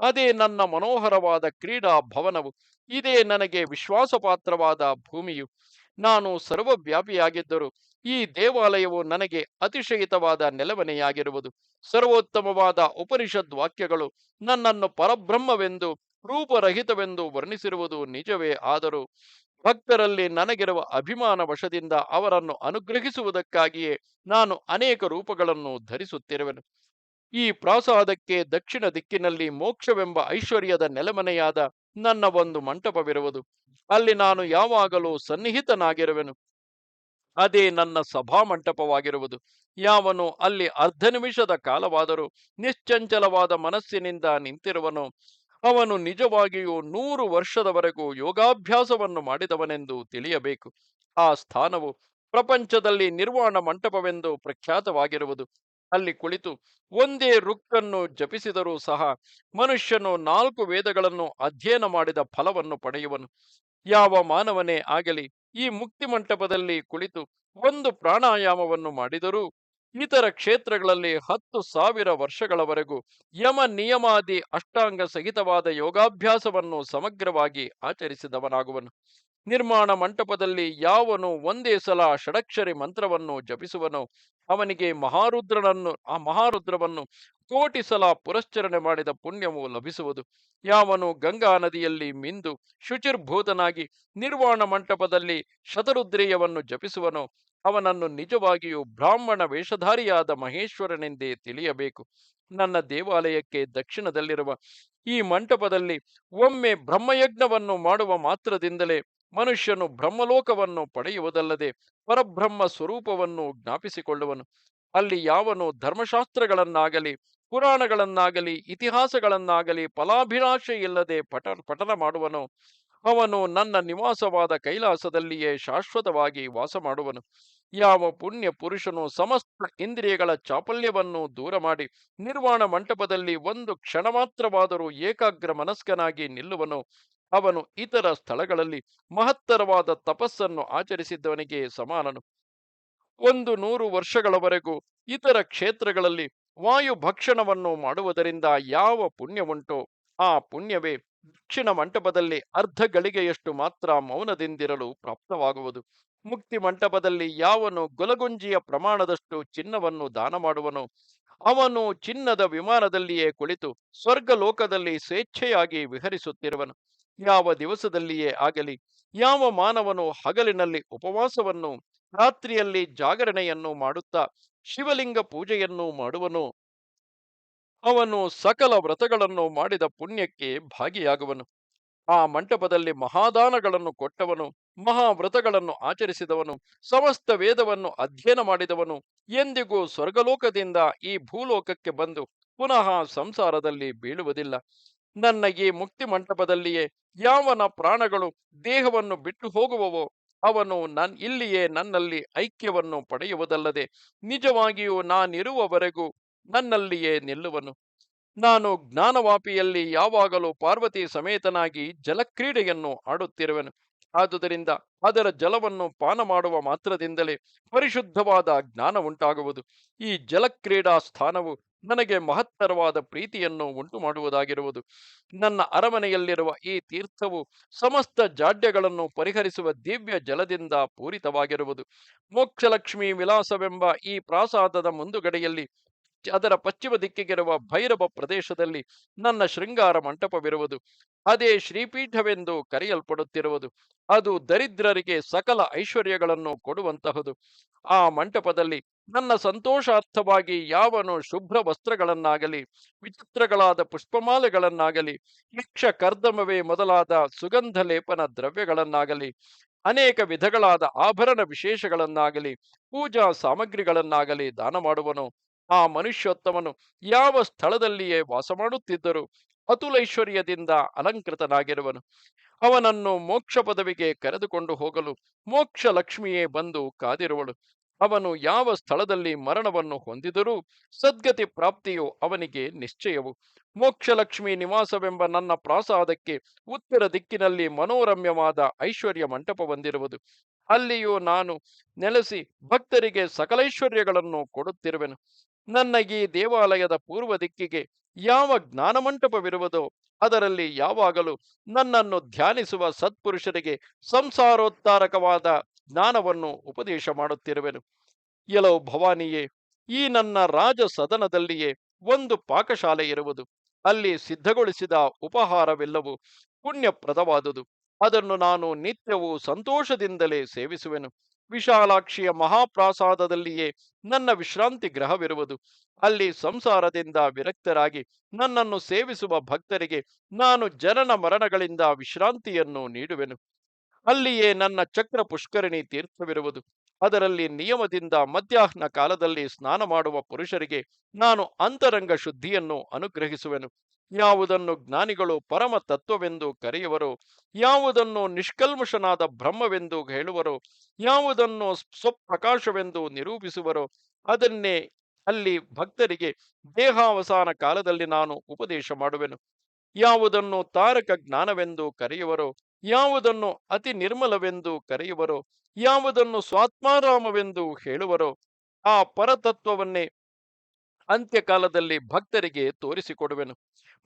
ಅದೇ ನನ್ನ ಮನೋಹರವಾದ ಕ್ರೀಡಾ ಭವನವು. ಇದೇ ನನಗೆ ವಿಶ್ವಾಸಪಾತ್ರವಾದ ಭೂಮಿಯು. ನಾನು ಸರ್ವವ್ಯಾಪಿಯಾಗಿದ್ದರೂ ಈ ದೇವಾಲಯವು ನನಗೆ ಅತಿಶಯಿತವಾದ ನೆಲವನೆಯಾಗಿರುವುದು. ಸರ್ವೋತ್ತಮವಾದ ಉಪನಿಷದ್ ವಾಕ್ಯಗಳು ನನ್ನನ್ನು ಪರಬ್ರಹ್ಮವೆಂದು ರೂಪರಹಿತವೆಂದು ವರ್ಣಿಸಿರುವುದು ನಿಜವೇ. ಆದರೂ ಭಕ್ತರಲ್ಲಿ ನನಗಿರುವ ಅಭಿಮಾನ ವಶದಿಂದ ಅವರನ್ನು ಅನುಗ್ರಹಿಸುವುದಕ್ಕಾಗಿಯೇ ನಾನು ಅನೇಕ ರೂಪಗಳನ್ನು ಧರಿಸುತ್ತಿರುವೆನು. ಈ ಪ್ರಾಸಾದಕ್ಕೆ ದಕ್ಷಿಣ ದಿಕ್ಕಿನಲ್ಲಿ ಮೋಕ್ಷವೆಂಬ ಐಶ್ವರ್ಯದ ನೆಲೆಮನೆಯಾದ ನನ್ನ ಒಂದು ಮಂಟಪವಿರುವುದು. ಅಲ್ಲಿ ನಾನು ಯಾವಾಗಲೂ ಸನ್ನಿಹಿತನಾಗಿರುವೆನು. ಅದೇ ನನ್ನ ಸಭಾಮಂಟಪವಾಗಿರುವುದು. ಯಾವನು ಅಲ್ಲಿ ಅರ್ಧ ನಿಮಿಷದ ಕಾಲವಾದರೂ ನಿಶ್ಚಂಚಲವಾದ ಮನಸ್ಸಿನಿಂದ ನಿಂತಿರುವನೋ ಅವನು ನಿಜವಾಗಿಯೂ 100 ವರ್ಷದವರೆಗೂ ಯೋಗಾಭ್ಯಾಸವನ್ನು ಮಾಡಿದವನೆಂದು ತಿಳಿಯಬೇಕು. ಆ ಸ್ಥಾನವು ಪ್ರಪಂಚದಲ್ಲಿ ನಿರ್ವಾಣ ಮಂಟಪವೆಂದು ಪ್ರಖ್ಯಾತವಾಗಿರುವುದು. ಅಲ್ಲಿ ಕುಳಿತು ಒಂದೇ ರುಕ್ಕನ್ನು ಜಪಿಸಿದರೂ ಸಹ ಮನುಷ್ಯನು 4 ವೇದಗಳನ್ನು ಅಧ್ಯಯನ ಮಾಡಿದ ಫಲವನ್ನು ಪಡೆಯುವನು. ಯಾವ ಮಾನವನೇ ಆಗಲಿ ಈ ಮುಕ್ತಿ ಮಂಟಪದಲ್ಲಿ ಕುಳಿತು ಒಂದು ಪ್ರಾಣಾಯಾಮವನ್ನು ಮಾಡಿದರೂ ಇತರ ಕ್ಷೇತ್ರಗಳಲ್ಲಿ 10,000 ವರ್ಷಗಳವರೆಗೂ ಯಮ ನಿಯಮಾದಿ ಅಷ್ಟಾಂಗ ಸಹಿತವಾದ ಯೋಗಾಭ್ಯಾಸವನ್ನು ಸಮಗ್ರವಾಗಿ ಆಚರಿಸಿದವನಾಗುವನು. ನಿರ್ಮಾಣ ಮಂಟಪದಲ್ಲಿ ಯಾವನು ಒಂದೇ ಸಲ ಷಡಕ್ಷರಿ ಮಂತ್ರವನ್ನು ಜಪಿಸುವನೋ ಅವನಿಗೆ ಮಹಾರುದ್ರವನ್ನು 1,000,000 ಸಲ ಪುರಶ್ಚರಣೆ ಮಾಡಿದ ಪುಣ್ಯವು ಲಭಿಸುವುದು. ಯಾವನು ಗಂಗಾ ನದಿಯಲ್ಲಿ ಮಿಂದು ಶುಚಿರ್ಭೂತನಾಗಿ ನಿರ್ವಾಣ ಮಂಟಪದಲ್ಲಿ ಶತರುದ್ರೀಯವನ್ನು ಜಪಿಸುವನೋ ಅವನನ್ನು ನಿಜವಾಗಿಯೂ ಬ್ರಾಹ್ಮಣ ವೇಷಧಾರಿಯಾದ ಮಹೇಶ್ವರನೆಂದೇ ತಿಳಿಯಬೇಕು. ನನ್ನ ದೇವಾಲಯಕ್ಕೆ ದಕ್ಷಿಣದಲ್ಲಿರುವ ಈ ಮಂಟಪದಲ್ಲಿ ಒಮ್ಮೆ ಬ್ರಹ್ಮಯಜ್ಞವನ್ನು ಮಾಡುವ ಮಾತ್ರದಿಂದಲೇ ಮನುಷ್ಯನು ಬ್ರಹ್ಮಲೋಕವನ್ನು ಪಡೆಯುವುದಲ್ಲದೆ ಪರಬ್ರಹ್ಮ ಸ್ವರೂಪವನ್ನು ಜ್ಞಾಪಿಸಿಕೊಳ್ಳುವನು. ಅಲ್ಲಿ ಯಾವನು ಧರ್ಮಶಾಸ್ತ್ರಗಳನ್ನಾಗಲಿ ಪುರಾಣಗಳನ್ನಾಗಲಿ ಇತಿಹಾಸಗಳನ್ನಾಗಲಿ ಫಲಾಭಿಲಾಷೆ ಇಲ್ಲದೆ ಪಠನ ಮಾಡುವನೋ ಅವನು ನನ್ನ ನಿವಾಸವಾದ ಕೈಲಾಸದಲ್ಲಿಯೇ ಶಾಶ್ವತವಾಗಿ ವಾಸ ಮಾಡುವನು. ಯಾವ ಪುಣ್ಯ ಪುರುಷನು ಸಮಸ್ತ ಇಂದ್ರಿಯಗಳ ಚಾಪಲ್ಯವನ್ನು ದೂರ ಮಾಡಿ ನಿರ್ವಾಣ ಮಂಟಪದಲ್ಲಿ ಒಂದು ಕ್ಷಣ ಮಾತ್ರವಾದರೂ ಏಕಾಗ್ರ ಮನಸ್ಕನಾಗಿ ನಿಲ್ಲುವನೋ ಅವನು ಇತರ ಸ್ಥಳಗಳಲ್ಲಿ ಮಹತ್ತರವಾದ ತಪಸ್ಸನ್ನು ಆಚರಿಸಿದ್ದವನಿಗೆ ಸಮಾನನು. 100 ವರ್ಷಗಳವರೆಗೂ ಇತರ ಕ್ಷೇತ್ರಗಳಲ್ಲಿ ವಾಯು ಭಕ್ಷಣವನ್ನು ಮಾಡುವುದರಿಂದ ಯಾವ ಪುಣ್ಯವುಂಟೋ ಆ ಪುಣ್ಯವೇ ದಕ್ಷಿಣ ಮಂಟಪದಲ್ಲಿ ಅರ್ಧ ಗಳಿಗೆಯಷ್ಟು ಮಾತ್ರ ಮೌನದಿಂದಿರಲು ಪ್ರಾಪ್ತವಾಗುವುದು. ಮುಕ್ತಿ ಮಂಟಪದಲ್ಲಿ ಯಾವನು ಗೊಲಗುಂಜಿಯ ಪ್ರಮಾಣದಷ್ಟು ಚಿನ್ನವನ್ನು ದಾನ ಮಾಡುವನೋ ಅವನು ಚಿನ್ನದ ವಿಮಾನದಲ್ಲಿಯೇ ಕುಳಿತು ಸ್ವರ್ಗ ಲೋಕದಲ್ಲಿ ಸ್ವೇಚ್ಛೆಯಾಗಿ ವಿಹರಿಸುತ್ತಿರುವನು. ಯಾವ ದಿವಸದಲ್ಲಿಯೇ ಆಗಲಿ ಯಾವ ಮಾನವನು ಹಗಲಿನಲ್ಲಿ ಉಪವಾಸವನ್ನು ರಾತ್ರಿಯಲ್ಲಿ ಜಾಗರಣೆಯನ್ನು ಮಾಡುತ್ತಾ ಶಿವಲಿಂಗ ಪೂಜೆಯನ್ನು ಮಾಡುವನು. ಅವನು ಸಕಲ ವ್ರತಗಳನ್ನು ಮಾಡಿದ ಪುಣ್ಯಕ್ಕೆ ಭಾಗಿಯಾಗುವನು. ಆ ಮಂಟಪದಲ್ಲಿ ಮಹಾದಾನಗಳನ್ನು ಕೊಟ್ಟವನು, ಮಹಾವ್ರತಗಳನ್ನು ಆಚರಿಸಿದವನು, ಸಮಸ್ತ ವೇದವನ್ನು ಅಧ್ಯಯನ ಮಾಡಿದವನು ಎಂದಿಗೂ ಸ್ವರ್ಗಲೋಕದಿಂದ ಈ ಭೂಲೋಕಕ್ಕೆ ಬಂದು ಪುನಃ ಸಂಸಾರದಲ್ಲಿ ಬೀಳುವುದಿಲ್ಲ. ನನ್ನ ಈ ಮುಕ್ತಿ ಮಂಟಪದಲ್ಲಿಯೇ ಯಾವನ ಪ್ರಾಣಗಳು ದೇಹವನ್ನು ಬಿಟ್ಟು ಹೋಗುವವೋ ಅವನು ಇಲ್ಲಿಯೇ ನನ್ನಲ್ಲಿ ಐಕ್ಯವನ್ನು ಪಡೆಯುವುದಲ್ಲದೆ ನಿಜವಾಗಿಯೂ ನಾನಿರುವವರೆಗೂ ನನ್ನಲ್ಲಿಯೇ ನಿಲ್ಲುವನು. ನಾನು ಜ್ಞಾನವಾಪಿಯಲ್ಲಿ ಯಾವಾಗಲೂ ಪಾರ್ವತಿ ಸಮೇತನಾಗಿ ಜಲಕ್ರೀಡೆಯನ್ನು ಆಡುತ್ತಿರುವೆನು. ಆದುದರಿಂದ ಅದರ ಜಲವನ್ನು ಪಾನ ಮಾಡುವ ಮಾತ್ರದಿಂದಲೇ ಪರಿಶುದ್ಧವಾದ ಜ್ಞಾನ ಉಂಟಾಗುವುದು. ಈ ಜಲಕ್ರೀಡಾ ಸ್ಥಾನವು ನನಗೆ ಮಹತ್ತರವಾದ ಪ್ರೀತಿಯನ್ನು ಉಂಟು ಮಾಡುವುದಾಗಿರುವುದು. ನನ್ನ ಅರಮನೆಯಲ್ಲಿರುವ ಈ ತೀರ್ಥವು ಸಮಸ್ತ ಜಾಡ್ಯಗಳನ್ನು ಪರಿಹರಿಸುವ ದಿವ್ಯ ಜಲದಿಂದ ಪೂರಿತವಾಗಿರುವುದು. ಮೋಕ್ಷಲಕ್ಷ್ಮಿ ವಿಲಾಸವೆಂಬ ಈ ಪ್ರಾಸಾದದ ಮುಂದುಗಡೆಯಲ್ಲಿ ಅದರ ಪಶ್ಚಿಮ ದಿಕ್ಕಿಗಿರುವ ಭೈರವ ಪ್ರದೇಶದಲ್ಲಿ ನನ್ನ ಶೃಂಗಾರ ಮಂಟಪವಿರುವುದು. ಅದೇ ಶ್ರೀಪೀಠವೆಂದು ಕರೆಯಲ್ಪಡುತ್ತಿರುವುದು. ಅದು ದರಿದ್ರರಿಗೆ ಸಕಲ ಐಶ್ವರ್ಯಗಳನ್ನು ಕೊಡುವಂತಹದು. ಆ ಮಂಟಪದಲ್ಲಿ ನನ್ನ ಸಂತೋಷಾರ್ಥವಾಗಿ ಯಾವನು ಶುಭ್ರ ವಸ್ತ್ರಗಳನ್ನಾಗಲಿ, ವಿಚಿತ್ರಗಳಾದ ಪುಷ್ಪಮಾಲೆಗಳನ್ನಾಗಲಿ, ಯಕ್ಷ ಕರ್ದಮವೇ ಮೊದಲಾದ ಸುಗಂಧ ಲೇಪನ ದ್ರವ್ಯಗಳನ್ನಾಗಲಿ, ಅನೇಕ ವಿಧಗಳಾದ ಆಭರಣ ವಿಶೇಷಗಳನ್ನಾಗಲಿ, ಪೂಜಾ ಸಾಮಗ್ರಿಗಳನ್ನಾಗಲಿ ದಾನ ಮಾಡುವನೋ ಆ ಮನುಷ್ಯೋತ್ತಮನು ಯಾವ ಸ್ಥಳದಲ್ಲಿಯೇ ವಾಸ ಮಾಡುತ್ತಿದ್ದರೂ ಅತುಲೈಶ್ವರ್ಯದಿಂದ ಅಲಂಕೃತನಾಗಿರುವನು. ಅವನನ್ನು ಮೋಕ್ಷ ಪದವಿಗೆ ಕರೆದುಕೊಂಡು ಹೋಗಲು ಮೋಕ್ಷ ಲಕ್ಷ್ಮಿಯೇ ಬಂದು ಕಾದಿರುವಳು. ಅವನು ಯಾವ ಸ್ಥಳದಲ್ಲಿ ಮರಣವನ್ನು ಹೊಂದಿದರೂ ಸದ್ಗತಿ ಪ್ರಾಪ್ತಿಯು ಅವನಿಗೆ ನಿಶ್ಚಯವು. ಮೋಕ್ಷಲಕ್ಷ್ಮಿ ನಿವಾಸವೆಂಬ ನನ್ನ ಪ್ರಾಸಾದಕ್ಕೆ ಉತ್ತರ ದಿಕ್ಕಿನಲ್ಲಿ ಮನೋರಮ್ಯವಾದ ಐಶ್ವರ್ಯ ಮಂಟಪ ಹೊಂದಿರುವುದು. ಅಲ್ಲಿಯೂ ನಾನು ನೆಲೆಸಿ ಭಕ್ತರಿಗೆ ಸಕಲೈಶ್ವರ್ಯಗಳನ್ನು ಕೊಡುತ್ತಿರುವೆನು. ನನ್ನ ಈ ದೇವಾಲಯದ ಪೂರ್ವ ದಿಕ್ಕಿಗೆ ಯಾವ ಜ್ಞಾನಮಂಟಪವಿರುವುದೋ ಅದರಲ್ಲಿ ಯಾವಾಗಲೂ ನನ್ನನ್ನು ಧ್ಯಾನಿಸುವ ಸತ್ಪುರುಷರಿಗೆ ಸಂಸಾರೋದ್ಧಾರಕವಾದ ಜ್ಞಾನವನ್ನು ಉಪದೇಶ ಮಾಡುತ್ತಿರುವೆನು. ಎಲೋ ಭವಾನಿಯೇ, ಈ ನನ್ನ ರಾಜ ಸದನದಲ್ಲಿಯೇ ಒಂದು ಪಾಕಶಾಲೆ ಇರುವುದು. ಅಲ್ಲಿ ಸಿದ್ಧಗೊಳಿಸಿದ ಉಪಹಾರವೆಲ್ಲವೂ ಪುಣ್ಯಪ್ರದವಾದುದು. ಅದನ್ನು ನಾನು ನಿತ್ಯವೂ ಸಂತೋಷದಿಂದಲೇ ಸೇವಿಸುವೆನು. ವಿಶಾಲಾಕ್ಷಿಯ ಮಹಾಪ್ರಾಸಾದದಲ್ಲಿಯೇ ನನ್ನ ವಿಶ್ರಾಂತಿ ಗೃಹವಿರುವುದು. ಅಲ್ಲಿ ಸಂಸಾರದಿಂದ ವಿರಕ್ತರಾಗಿ ನನ್ನನ್ನು ಸೇವಿಸುವ ಭಕ್ತರಿಗೆ ನಾನು ಜನನ ಮರಣಗಳಿಂದ ವಿಶ್ರಾಂತಿಯನ್ನು ನೀಡುವೆನು. ಅಲ್ಲಿಯೇ ನನ್ನ ಚಕ್ರ ಪುಷ್ಕರಣಿ ತೀರ್ಥವಿರುವುದು. ಅದರಲ್ಲಿ ನಿಯಮದಿಂದ ಮಧ್ಯಾಹ್ನ ಕಾಲದಲ್ಲಿ ಸ್ನಾನ ಮಾಡುವ ಪುರುಷರಿಗೆ ನಾನು ಅಂತರಂಗ ಶುದ್ಧಿಯನ್ನು ಅನುಗ್ರಹಿಸುವೆನು. ಯಾವುದನ್ನು ಜ್ಞಾನಿಗಳು ಪರಮ ತತ್ವವೆಂದು ಕರೆಯುವರೋ, ಯಾವುದನ್ನು ನಿಷ್ಕಲ್ಮಶನಾದ ಬ್ರಹ್ಮವೆಂದು ಹೇಳುವರೋ, ಯಾವುದನ್ನು ಸ್ವಪ್ರಕಾಶವೆಂದು ನಿರೂಪಿಸುವರೋ ಅದನ್ನೇ ಅಲ್ಲಿ ಭಕ್ತರಿಗೆ ದೇಹಾವಸಾನ ಕಾಲದಲ್ಲಿ ನಾನು ಉಪದೇಶ ಮಾಡುವೆನು. ಯಾವುದನ್ನು ತಾರಕ ಜ್ಞಾನವೆಂದು ಕರೆಯುವರೋ, ಯಾವುದನ್ನು ಅತಿ ನಿರ್ಮಲವೆಂದು ಕರೆಯುವರೋ, ಯಾವುದನ್ನು ಸ್ವಾತ್ಮಾರಾಮವೆಂದು ಹೇಳುವರೋ ಆ ಪರತತ್ವವನ್ನೇ ಅಂತ್ಯಕಾಲದಲ್ಲಿ ಭಕ್ತರಿಗೆ ತೋರಿಸಿಕೊಡುವೆನು.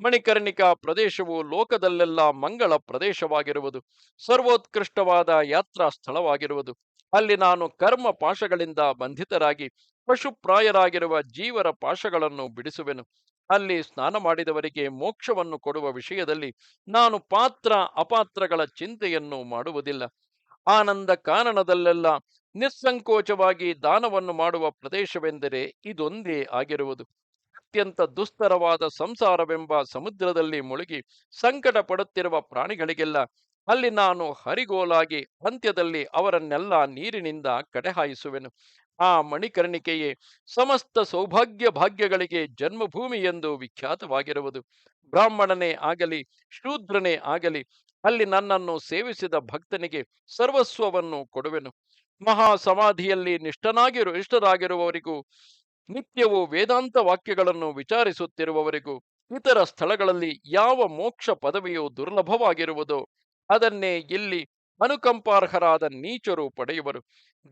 ಮಣಿಕರ್ಣಿಕಾ ಪ್ರದೇಶವು ಲೋಕದಲ್ಲೆಲ್ಲ ಮಂಗಳ ಪ್ರದೇಶವಾಗಿರುವುದು. ಸರ್ವೋತ್ಕೃಷ್ಟವಾದ ಯಾತ್ರಾ ಸ್ಥಳವಾಗಿರುವುದು. ಅಲ್ಲಿ ನಾನು ಕರ್ಮ ಪಾಶಗಳಿಂದ ಬಂಧಿತರಾಗಿ ಪಶುಪ್ರಾಯರಾಗಿರುವ ಜೀವರ ಪಾಶಗಳನ್ನು ಬಿಡಿಸುವೆನು. ಅಲ್ಲಿ ಸ್ನಾನ ಮಾಡಿದವರಿಗೆ ಮೋಕ್ಷವನ್ನು ಕೊಡುವ ವಿಷಯದಲ್ಲಿ ನಾನು ಪಾತ್ರ ಅಪಾತ್ರಗಳ ಚಿಂತೆಯನ್ನು ಮಾಡುವುದಿಲ್ಲ. ಆನಂದ ಕಾನನದಲ್ಲೆಲ್ಲ ನಿಸ್ಸಂಕೋಚವಾಗಿ ದಾನವನ್ನು ಮಾಡುವ ಪ್ರದೇಶವೆಂದರೆ ಇದೊಂದೇ ಆಗಿರುವುದು. ಅತ್ಯಂತ ದುಸ್ತರವಾದ ಸಂಸಾರವೆಂಬ ಸಮುದ್ರದಲ್ಲಿ ಮುಳುಗಿ ಸಂಕಟ ಪಡುತ್ತಿರುವ ಪ್ರಾಣಿಗಳಿಗೆಲ್ಲ ಅಲ್ಲಿ ನಾನು ಹರಿಗೋಲಾಗಿ ಅಂತ್ಯದಲ್ಲಿ ಅವರನ್ನೆಲ್ಲ ನೀರಿನಿಂದ ಕಡೆಹಾಯಿಸುವೆನು. ಆ ಮಣಿಕರ್ಣಿಕೆಯೇ ಸಮಸ್ತ ಸೌಭಾಗ್ಯ ಭಾಗ್ಯಗಳಿಗೆ ಜನ್ಮಭೂಮಿ ಎಂದು ವಿಖ್ಯಾತವಾಗಿರುವುದು. ಬ್ರಾಹ್ಮಣನೇ ಆಗಲಿ ಶೂದ್ರನೇ ಆಗಲಿ ಅಲ್ಲಿ ನನ್ನನ್ನು ಸೇವಿಸಿದ ಭಕ್ತನಿಗೆ ಸರ್ವಸ್ವವನ್ನು ಕೊಡುವೆನು. ಮಹಾ ಸಮಾಧಿಯಲ್ಲಿ ಇಷ್ಟರಾಗಿರುವವರಿಗೂ, ನಿತ್ಯವೂ ವೇದಾಂತ ವಾಕ್ಯಗಳನ್ನು ವಿಚಾರಿಸುತ್ತಿರುವವರಿಗೂ, ಇತರ ಸ್ಥಳಗಳಲ್ಲಿ ಯಾವ ಮೋಕ್ಷ ಪದವಿಯು ದುರ್ಲಭವಾಗಿರುವುದೋ ಅದನ್ನೇ ಇಲ್ಲಿ ಅನುಕಂಪಾರ್ಹರಾದ ನೀಚರು ಪಡೆಯುವರು.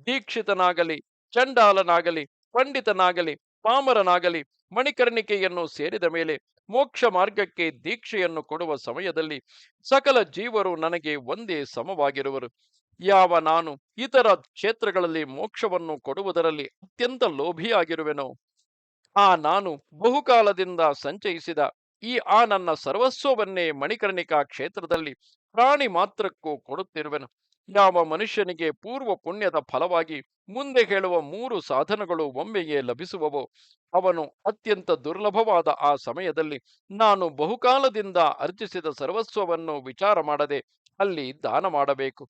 ದೀಕ್ಷಿತನಾಗಲಿ, ಚಂಡಾಲನಾಗಲಿ, ಪಂಡಿತನಾಗಲಿ, ಪಾಮರನಾಗಲಿ ಮಣಿಕರ್ಣಿಕೆಯನ್ನು ಸೇರಿದ ಮೇಲೆ ಮೋಕ್ಷ ಮಾರ್ಗಕ್ಕೆ ದೀಕ್ಷೆಯನ್ನು ಕೊಡುವ ಸಮಯದಲ್ಲಿ ಸಕಲ ಜೀವರು ನನಗೆ ಒಂದೇ ಸಮವಾಗಿರುವರು. ಯಾವ ನಾನು ಇತರ ಕ್ಷೇತ್ರಗಳಲ್ಲಿ ಮೋಕ್ಷವನ್ನು ಕೊಡುವುದರಲ್ಲಿ ಅತ್ಯಂತ ಲೋಭಿಯಾಗಿರುವೆನೋ ನಾನು ಬಹುಕಾಲದಿಂದ ಸಂಚಯಿಸಿದ ನನ್ನ ಸರ್ವಸ್ವವನ್ನೇ ಮಣಿಕರ್ಣಿಕಾ ಕ್ಷೇತ್ರದಲ್ಲಿ ಪ್ರಾಣಿ ಮಾತ್ರಕ್ಕೂ ಕೊಡುತ್ತಿರುವೆನು. ಯಾವ ಮನುಷ್ಯನಿಗೆ ಪೂರ್ವ ಪುಣ್ಯದ ಫಲವಾಗಿ ಮುಂದೆ ಹೇಳುವ ಮೂರು ಸಾಧನಗಳು ಒಮ್ಮೆಯೇ ಲಭಿಸುವವೋ ಅವನು ಅತ್ಯಂತ ದುರ್ಲಭವಾದ ಆ ಸಮಯದಲ್ಲಿ ನಾನು ಬಹುಕಾಲದಿಂದ ಅರ್ಜಿಸಿದ ಸರ್ವಸ್ವವನ್ನು ವಿಚಾರ ಮಾಡದೆ ಅಲ್ಲಿ ದಾನ ಮಾಡಬೇಕು.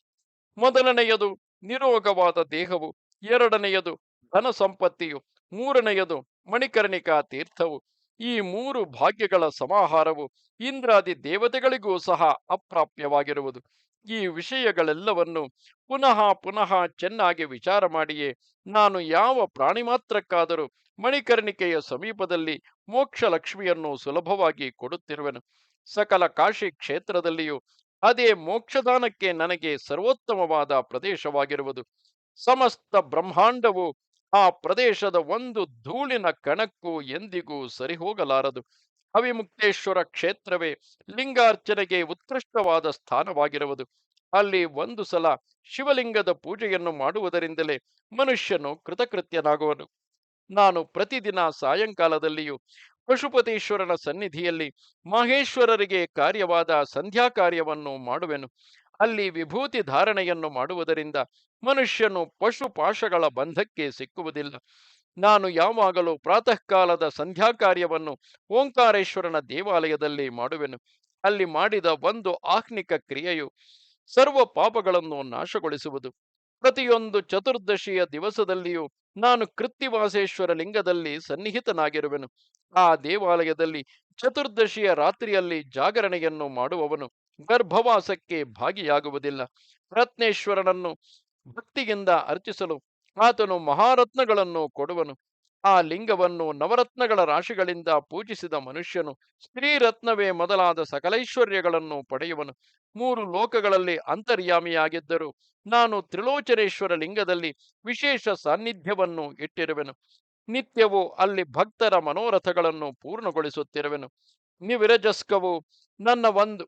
ಮೊದಲನೆಯದು ನಿರೋಗವಾದ ದೇಹವು, ಎರಡನೆಯದು ಧನ ಸಂಪತ್ತಿಯು, ಮೂರನೆಯದು ಮಣಿಕರ್ಣಿಕಾ ತೀರ್ಥವು. ಈ ಮೂರು ಭಾಗ್ಯಗಳ ಸಮಾಹಾರವು ಇಂದ್ರಾದಿ ದೇವತೆಗಳಿಗೂ ಸಹ ಅಪ್ರಾಪ್ಯವಾಗಿರುವುದು. ಈ ವಿಷಯಗಳೆಲ್ಲವನ್ನು ಪುನಃ ಪುನಃ ಚೆನ್ನಾಗಿ ವಿಚಾರ ಮಾಡಿಯೇ ನಾನು ಯಾವ ಪ್ರಾಣಿ ಮಾತ್ರಕ್ಕಾದರೂ ಮಣಿಕರ್ಣಿಕೆಯ ಸಮೀಪದಲ್ಲಿ ಮೋಕ್ಷ ಲಕ್ಷ್ಮಿಯನ್ನು ಸುಲಭವಾಗಿ ಕೊಡುತ್ತಿರುವೆನು. ಸಕಲ ಕಾಶಿ ಕ್ಷೇತ್ರದಲ್ಲಿಯೂ ಅದೇ ಮೋಕ್ಷದಾನಕ್ಕೆ ನನಗೆ ಸರ್ವೋತ್ತಮವಾದ ಪ್ರದೇಶವಾಗಿರುವುದು. ಸಮಸ್ತ ಬ್ರಹ್ಮಾಂಡವು ಆ ಪ್ರದೇಶದ ಒಂದು ಧೂಳಿನ ಕಣಕ್ಕೂ ಎಂದಿಗೂ ಸರಿಹೋಗಲಾರದು. ಅವಿಮುಕ್ತೇಶ್ವರ ಕ್ಷೇತ್ರವೇ ಲಿಂಗಾರ್ಚನೆಗೆ ಉತ್ಕೃಷ್ಟವಾದ ಸ್ಥಾನವಾಗಿರುವುದು. ಅಲ್ಲಿ ಒಂದು ಸಲ ಶಿವಲಿಂಗದ ಪೂಜೆಯನ್ನು ಮಾಡುವುದರಿಂದಲೇ ಮನುಷ್ಯನು ಕೃತಕೃತ್ಯನಾಗುವನು. ನಾನು ಪ್ರತಿದಿನ ಸಾಯಂಕಾಲದಲ್ಲಿಯೂ ಪಶುಪತೀಶ್ವರನ ಸನ್ನಿಧಿಯಲ್ಲಿ ಮಹೇಶ್ವರರಿಗೆ ಕಾರ್ಯವಾದ ಸಂಧ್ಯಾ ಕಾರ್ಯವನ್ನು ಮಾಡುವೆನು. ಅಲ್ಲಿ ವಿಭೂತಿ ಧಾರಣೆಯನ್ನು ಮಾಡುವುದರಿಂದ ಮನುಷ್ಯನು ಪಶುಪಾಶಗಳ ಬಂಧಕ್ಕೆ ಸಿಕ್ಕುವುದಿಲ್ಲ. ನಾನು ಯಾವಾಗಲೂ ಪ್ರಾತಃ ಕಾಲದ ಸಂಧ್ಯಾ ಕಾರ್ಯವನ್ನು ಓಂಕಾರೇಶ್ವರನ ದೇವಾಲಯದಲ್ಲಿ ಮಾಡುವೆನು. ಅಲ್ಲಿ ಮಾಡಿದ ಒಂದು ಆಹ್ನಿಕ ಕ್ರಿಯೆಯು ಸರ್ವ ಪಾಪಗಳನ್ನು ನಾಶಗೊಳಿಸುವುದು. ಪ್ರತಿಯೊಂದು ಚತುರ್ದಶಿಯ ದಿವಸದಲ್ಲಿಯೂ ನಾನು ಕೃತ್ತಿವಾಸೇಶ್ವರ ಲಿಂಗದಲ್ಲಿ ಸನ್ನಿಹಿತನಾಗಿರುವೆನು. ಆ ದೇವಾಲಯದಲ್ಲಿ ಚತುರ್ದಶಿಯ ರಾತ್ರಿಯಲ್ಲಿ ಜಾಗರಣೆಯನ್ನು ಮಾಡುವವನು ಗರ್ಭವಾಸಕ್ಕೆ ಭಾಗಿಯಾಗುವುದಿಲ್ಲ. ರತ್ನೇಶ್ವರನನ್ನು ಭಕ್ತಿಯಿಂದ ಅರ್ಚಿಸಲು ಆತನು ಮಹಾರತ್ನಗಳನ್ನು ಕೊಡುವನು. ಆ ಲಿಂಗವನ್ನು ನವರತ್ನಗಳ ರಾಶಿಗಳಿಂದ ಪೂಜಿಸಿದ ಮನುಷ್ಯನು ಸ್ತ್ರೀರತ್ನವೇ ಮೊದಲಾದ ಸಕಲೈಶ್ವರ್ಯಗಳನ್ನು ಪಡೆಯುವನು. ಮೂರು ಲೋಕಗಳಲ್ಲಿ ಅಂತರ್ಯಾಮಿಯಾಗಿದ್ದರೂ ನಾನು ತ್ರಿಲೋಚನೇಶ್ವರ ಲಿಂಗದಲ್ಲಿ ವಿಶೇಷ ಸಾನ್ನಿಧ್ಯವನ್ನು ಇಟ್ಟಿರುವೆನು. ನಿತ್ಯವೂ ಅಲ್ಲಿ ಭಕ್ತರ ಮನೋರಥಗಳನ್ನು ಪೂರ್ಣಗೊಳಿಸುತ್ತಿರುವೆನು. ನಿವಿರಜಸ್ಕವು ನನ್ನ ಒಂದು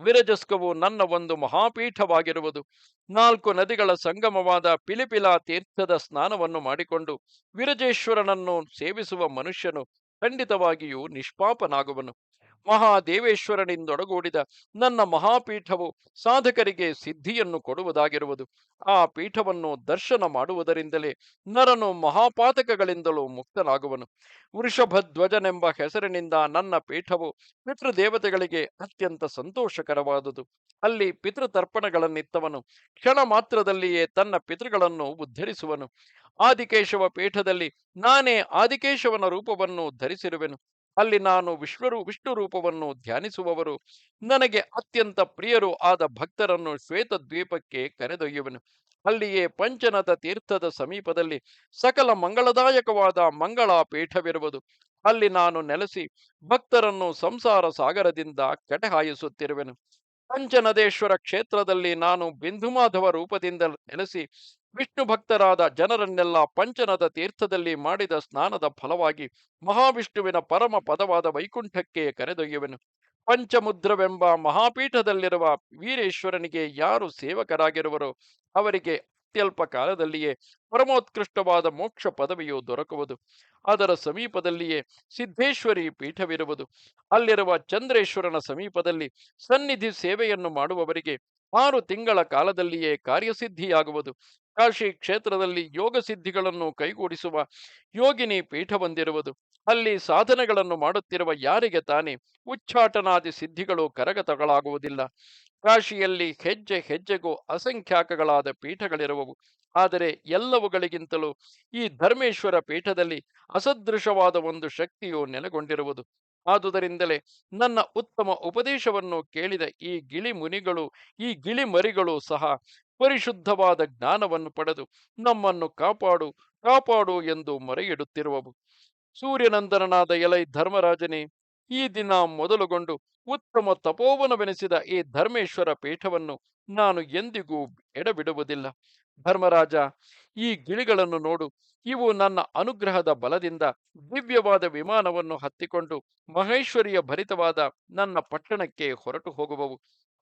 ವಿರಜಸ್ಕವು ನನ್ನ ಒಂದು ಮಹಾಪೀಠವಾಗಿರುವುದು. ನಾಲ್ಕು ನದಿಗಳ ಸಂಗಮವಾದ ಪಿಲಿಪಿಲಾ ತೀರ್ಥದ ಸ್ನಾನವನ್ನು ಮಾಡಿಕೊಂಡು ವಿರಜೇಶ್ವರನನ್ನು ಸೇವಿಸುವ ಮನುಷ್ಯನು ಖಂಡಿತವಾಗಿಯೂ ನಿಷ್ಪಾಪನಾಗುವನು. ಮಹಾದೇವೇಶ್ವರನಿಂದೊಡಗೂಡಿದ ನನ್ನ ಮಹಾಪೀಠವು ಸಾಧಕರಿಗೆ ಸಿದ್ಧಿಯನ್ನು ಕೊಡುವುದಾಗಿರುವುದು. ಆ ಪೀಠವನ್ನು ದರ್ಶನ ಮಾಡುವುದರಿಂದಲೇ ನರನು ಮಹಾಪಾತಕಗಳಿಂದಲೂ ಮುಕ್ತನಾಗುವನು. ವೃಷಭಧ್ವಜನೆಂಬ ಹೆಸರಿನಿಂದ ನನ್ನ ಪೀಠವು ಪಿತೃದೇವತೆಗಳಿಗೆ ಅತ್ಯಂತ ಸಂತೋಷಕರವಾದುದು. ಅಲ್ಲಿ ಪಿತೃತರ್ಪಣಗಳನ್ನಿತ್ತವನು ಕ್ಷಣ ಮಾತ್ರದಲ್ಲಿಯೇ ತನ್ನ ಪಿತೃಗಳನ್ನು ಉದ್ಧರಿಸುವನು. ಆದಿಕೇಶವ ಪೀಠದಲ್ಲಿ ನಾನೇ ಆದಿಕೇಶವನ ರೂಪವನ್ನು ಧರಿಸಿರುವೆನು. ಅಲ್ಲಿ ನಾನು ವಿಷ್ಣು ರೂಪವನ್ನು ಧ್ಯಾನಿಸುವವರು ನನಗೆ ಅತ್ಯಂತ ಪ್ರಿಯರು ಆದ ಭಕ್ತರನ್ನು ಶ್ವೇತ ದ್ವೀಪಕ್ಕೆ ಕರೆದೊಯ್ಯುವೆನು. ಅಲ್ಲಿಯೇ ಪಂಚನದ ತೀರ್ಥದ ಸಮೀಪದಲ್ಲಿ ಸಕಲ ಮಂಗಳದಾಯಕವಾದ ಮಂಗಳ ಪೀಠವಿರುವುದು. ಅಲ್ಲಿ ನಾನು ನೆಲೆಸಿ ಭಕ್ತರನ್ನು ಸಂಸಾರ ಸಾಗರದಿಂದ ಕಡೆಹಾಯಿಸುತ್ತಿರುವೆನು. ಪಂಚನದೇಶ್ವರ ಕ್ಷೇತ್ರದಲ್ಲಿ ನಾನು ಬಿಂದುಮಾಧವ ರೂಪದಿಂದ ನೆಲೆಸಿ ವಿಷ್ಣು ಭಕ್ತರಾದ ಜನರನ್ನೆಲ್ಲ ಪಂಚನದ ತೀರ್ಥದಲ್ಲಿ ಮಾಡಿದ ಸ್ನಾನದ ಫಲವಾಗಿ ಮಹಾವಿಷ್ಣುವಿನ ಪರಮ ಪದವಾದ ವೈಕುಂಠಕ್ಕೆ ಕರೆದೊಯ್ಯುವೆನು. ಪಂಚಮುದ್ರವೆಂಬ ಮಹಾಪೀಠದಲ್ಲಿರುವ ವೀರೇಶ್ವರನಿಗೆ ಯಾರು ಸೇವಕರಾಗಿರುವರೋ ಅವರಿಗೆ ಅತ್ಯಲ್ಪ ಕಾಲದಲ್ಲಿಯೇ ಪರಮೋತ್ಕೃಷ್ಟವಾದ ಮೋಕ್ಷ ಪದವಿಯು ದೊರಕುವುದು. ಅದರ ಸಮೀಪದಲ್ಲಿಯೇ ಸಿದ್ಧೇಶ್ವರಿ ಪೀಠವಿರುವುದು. ಅಲ್ಲಿರುವ ಚಂದ್ರೇಶ್ವರನ ಸಮೀಪದಲ್ಲಿ ಸನ್ನಿಧಿ ಸೇವೆಯನ್ನು ಮಾಡುವವರಿಗೆ 6 ತಿಂಗಳ ಕಾಲದಲ್ಲಿಯೇ ಕಾರ್ಯಸಿದ್ಧಿಯಾಗುವುದು. ಕಾಶಿ ಕ್ಷೇತ್ರದಲ್ಲಿ ಯೋಗ ಸಿದ್ಧಿಗಳನ್ನು ಕೈಗೂಡಿಸುವ ಯೋಗಿನಿ ಪೀಠ ಹೊಂದಿರುವುದು. ಅಲ್ಲಿ ಸಾಧನೆಗಳನ್ನು ಮಾಡುತ್ತಿರುವ ಯಾರಿಗೆ ತಾನೇ ಉಚ್ಚಾಟನಾದಿ ಸಿದ್ಧಿಗಳು ಕರಗತಗಳಾಗುವುದಿಲ್ಲ. ಕಾಶಿಯಲ್ಲಿ ಹೆಜ್ಜೆ ಹೆಜ್ಜೆಗೂ ಅಸಂಖ್ಯಾಕಗಳಾದ ಪೀಠಗಳಿರುವವು. ಆದರೆ ಎಲ್ಲವುಗಳಿಗಿಂತಲೂ ಈ ಧರ್ಮೇಶ್ವರ ಪೀಠದಲ್ಲಿ ಅಸದೃಶವಾದ ಒಂದು ಶಕ್ತಿಯು ನೆಲೆಗೊಂಡಿರುವುದು. ಆದುದರಿಂದಲೇ ನನ್ನ ಉತ್ತಮ ಉಪದೇಶವನ್ನು ಕೇಳಿದ ಈ ಗಿಳಿ ಮರಿಗಳು ಸಹ ಪರಿಶುದ್ಧವಾದ ಜ್ಞಾನವನ್ನು ಪಡೆದು ನಮ್ಮನ್ನು ಕಾಪಾಡು ಕಾಪಾಡು ಎಂದು ಮೊರೆಯಿಡುತ್ತಿರುವವು. ಸೂರ್ಯನಂದನನಾದ ಎಲೈ ಧರ್ಮರಾಜನೇ, ಈ ದಿನ ಮೊದಲುಗೊಂಡು ಉತ್ತಮ ತಪೋವನವೆನಿಸಿದ ಈ ಧರ್ಮೇಶ್ವರ ಪೀಠವನ್ನು ನಾನು ಎಂದಿಗೂ ಎಡಬಿಡುವುದಿಲ್ಲ. ಧರ್ಮರಾಜ, ಈ ಗಿಳಿಗಳನ್ನು ನೋಡು. ಇವು ನನ್ನ ಅನುಗ್ರಹದ ಬಲದಿಂದ ದಿವ್ಯವಾದ ವಿಮಾನವನ್ನು ಹತ್ತಿಕೊಂಡು ಮಹೇಶ್ವರಿಯ ಭರಿತವಾದ ನನ್ನ ಪಟ್ಟಣಕ್ಕೆ ಹೊರಟು ಹೋಗುವವು.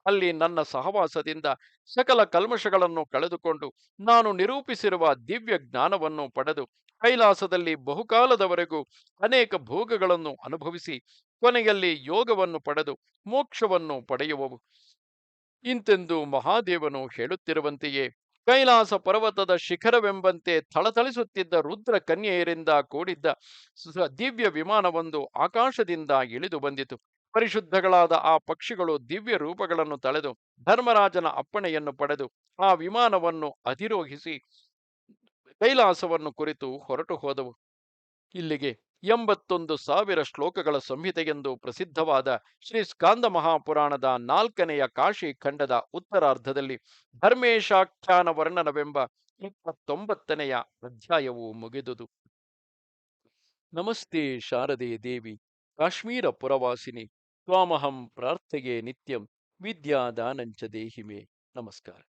ಅಲ್ಲಿ ನನ್ನ ಸಹವಾಸದಿಂದ ಸಕಲ ಕಲ್ಮಶಗಳನ್ನು ಕಳೆದುಕೊಂಡು ನಾನು ನಿರೂಪಿಸಿರುವ ದಿವ್ಯ ಜ್ಞಾನವನ್ನು ಪಡೆದು ಕೈಲಾಸದಲ್ಲಿ ಬಹುಕಾಲದವರೆಗೂ ಅನೇಕ ಭೋಗಗಳನ್ನು ಅನುಭವಿಸಿ ಕೊನೆಯಲ್ಲಿ ಯೋಗವನ್ನು ಪಡೆದು ಮೋಕ್ಷವನ್ನು ಪಡೆಯುವವು. ಇಂತೆಂದು ಮಹಾದೇವನು ಹೇಳುತ್ತಿರುವಂತೆಯೇ ಕೈಲಾಸ ಪರ್ವತದ ಶಿಖರವೆಂಬಂತೆ ಥಳಥಳಿಸುತ್ತಿದ್ದ ರುದ್ರ ಕನ್ಯೆಯರಿಂದ ಕೂಡಿದ್ದ ದಿವ್ಯ ವಿಮಾನವೊಂದು ಆಕಾಶದಿಂದ ಇಳಿದು ಬಂದಿತು. ಪರಿಶುದ್ಧಗಳಾದ ಆ ಪಕ್ಷಿಗಳು ದಿವ್ಯ ರೂಪಗಳನ್ನು ತಳೆದು ಧರ್ಮರಾಜನ ಅಪ್ಪಣೆಯನ್ನು ಪಡೆದು ಆ ವಿಮಾನವನ್ನು ಅಧಿರೋಹಿಸಿ ಕೈಲಾಸವನ್ನು ಕುರಿತು ಹೊರಟು ಹೋದವು. ಇಲ್ಲಿಗೆ 81,000 ಶ್ಲೋಕಗಳ ಸಂಹಿತೆಯೆಂದು ಪ್ರಸಿದ್ಧವಾದ ಶ್ರೀ ಸ್ಕಾಂದ ಮಹಾಪುರಾಣದ 4ನೆಯ ಕಾಶಿ ಖಂಡದ ಉತ್ತರಾರ್ಧದಲ್ಲಿ ಧರ್ಮೇಶಾಖ್ಯಾನ ವರ್ಣನವೆಂಬ 29ನೆಯ ಅಧ್ಯಾಯವು ಮುಗಿದುದು. ನಮಸ್ತೆ ಶಾರದೆ ದೇವಿ, ಕಾಶ್ಮೀರ ಪುರವಾಸಿನಿ, ತ್ವಾಮಹಂ ಪ್ರಾರ್ಥೆಯೇ ನಿತ್ಯಂ, ವಿದ್ಯಾದಾನಂಚ ದೇಹಿಮೆ. ನಮಸ್ಕಾರ.